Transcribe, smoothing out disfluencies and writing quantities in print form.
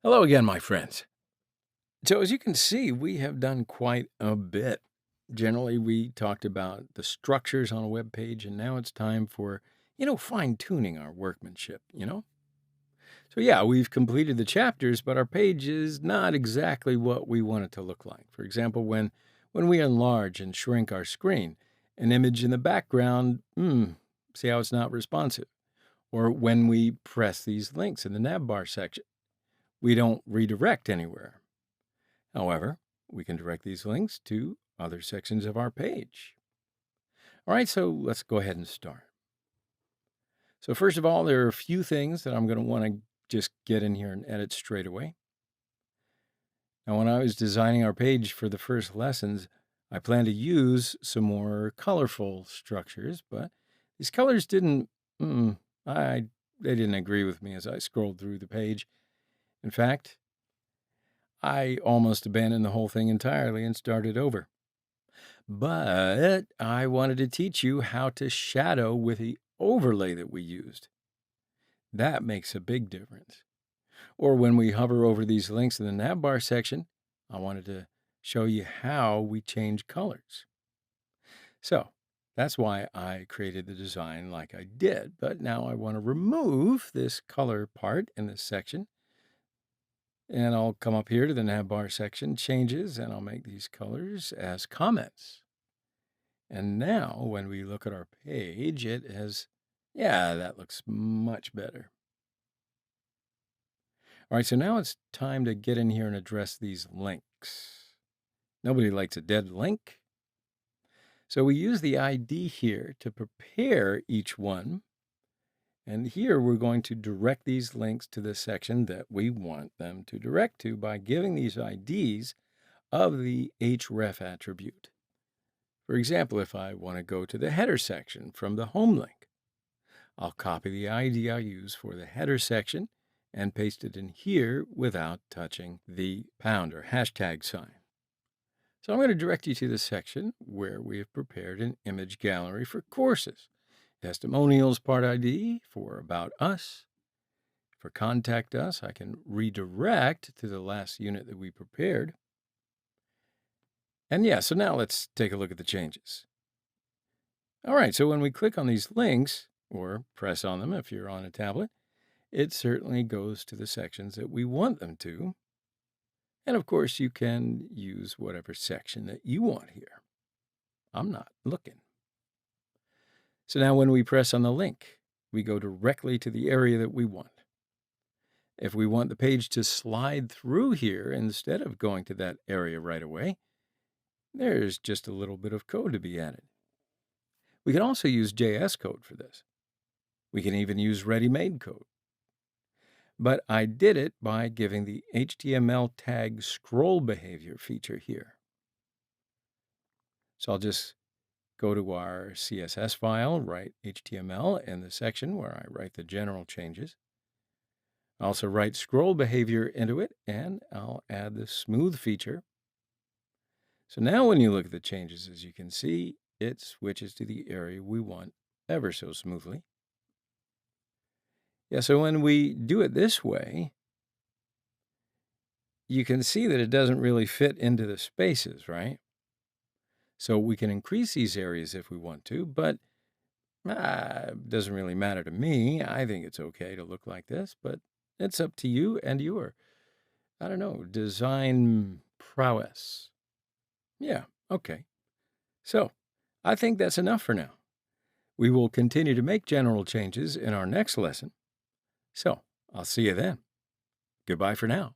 Hello again, my friends. So, as you can see, we have done quite a bit. Generally, we talked about the structures on a web page, and now it's time for, fine tuning our workmanship. So, yeah, we've completed the chapters, but our page is not exactly what we want it to look like. For example, when we enlarge and shrink our screen, an image in the background, see how it's not responsive. Or when we press these links in the nav bar section, we don't redirect anywhere. However, we can direct these links to other sections of our page. All right, so let's go ahead and start. So first of all, there are a few things that I'm going to want to just get in here and edit straight away. Now, when I was designing our page for the first lessons, I planned to use some more colorful structures, but these colors didn't, they didn't agree with me as I scrolled through the page. In fact, I almost abandoned the whole thing entirely and started over. But I wanted to teach you how to shadow with the overlay that we used. That makes a big difference. Or when we hover over these links in the navbar section, I wanted to show you how we change colors. So that's why I created the design like I did. But now I want to remove this color part in this section. And I'll come up here to the navbar section, changes, and I'll make these colors as comments. And now when we look at our page, it has, yeah, that looks much better. All right, so now it's time to get in here and address these links. Nobody likes a dead link. So we use the ID here to prepare each one. And here we're going to direct these links to the section that we want them to direct to by giving these IDs of the href attribute. For example, if I want to go to the header section from the home link, I'll copy the ID I use for the header section and paste it in here without touching the pound or hashtag sign. So I'm going to direct you to the section where we have prepared an image gallery for courses. Testimonials part ID for About Us. For Contact Us, I can redirect to the last unit that we prepared. And yeah, so now let's take a look at the changes. All right, so when we click on these links, or press on them if you're on a tablet, it certainly goes to the sections that we want them to. And of course, you can use whatever section that you want here. I'm not looking. So now when we press on the link, we go directly to the area that we want. If we want the page to slide through here instead of going to that area right away, there's just a little bit of code to be added. We can also use JS code for this. We can even use ready-made code. But I did it by giving the HTML tag scroll behavior feature here. So I'll just go to our CSS file, write HTML in the section where I write the general changes. I also write scroll behavior into it, and I'll add the smooth feature. So now when you look at the changes, as you can see, it switches to the area we want ever so smoothly. Yeah, so when we do it this way, you can see that it doesn't really fit into the spaces, right? So we can increase these areas if we want to, but it doesn't really matter to me. I think it's okay to look like this, but it's up to you and your, I don't know, design prowess. Yeah, okay. So I think that's enough for now. We will continue to make general changes in our next lesson. So I'll see you then. Goodbye for now.